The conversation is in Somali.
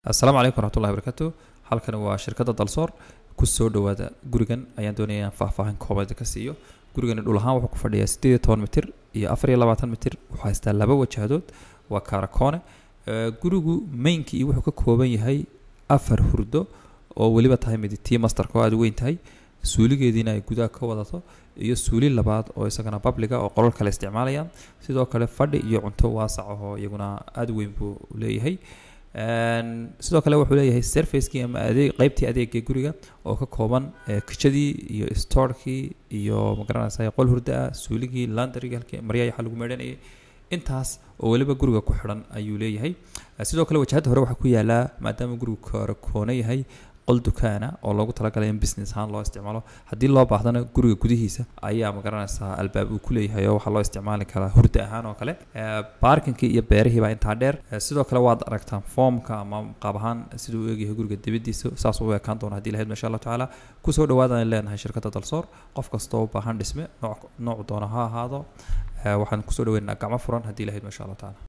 السلام عليكم ورحمة الله وبركاته. halkan waa shirkadda Dalsoor ku soo dhawaada gurigan ayaan doonayaa faahfaahin kooban ka siiyo. Gurigan dhul ahaan wuxuu ku fadhiyaa 18 mitir iyo 24 mitir, wuxuu haystaa laba wajahadood, waa kaarakoone. Gurigu mainkii wuxuu ka kooban yahay 4 hurdo oo waliba tahay midtii masterka oo aad weyn tahay, suuligeedina ay gudaha ka wadato iyo suuli labaad oo isagana public oo qolal kale isticmaalayaan. Sidoo kale fadhi iyo cunto waasac oo iyaguna aad weyn buu leeyahay. sidoo kale wuxuu leeyahay surface-kii ama qaybtii adeegga guriga oo ka kooban kitchadii iyo store-kii iyo magaranaysa qol hurda suuligii laundry halkii maryaha waxa lagu meedhanayay intaas oo waliba guriga ku xiran ayuu leeyahay. sidoo kale wajahada hore waxa ku yaala maadaama gurigu kaarakoone yahay qol dukaana oo loogu talagalay in business ahaan loo isticmaalo haddii loo baahdana guriga gudihiisa ayaa magaranaysa albaab uu ku leeyahay oo waxa loo isticmaali karaa hurda ahaan oo kale. parking-kii iyo beerihii baa intaa dheer. sidoo kale waad aragtaan foomka ama qaab ahaan siduu u eegyahay guriga dibadiisa saas uu ekaan doona haddii lahayd insha Allah taala. ku soo dhawaadaan leenahay shirkadda Dalsoor, qof kasta oo baahan dhisme nooc doona ha ahaado waxaan ku soo dhaweynaynaa gacmo furan haddii lahayd insha Allah taala.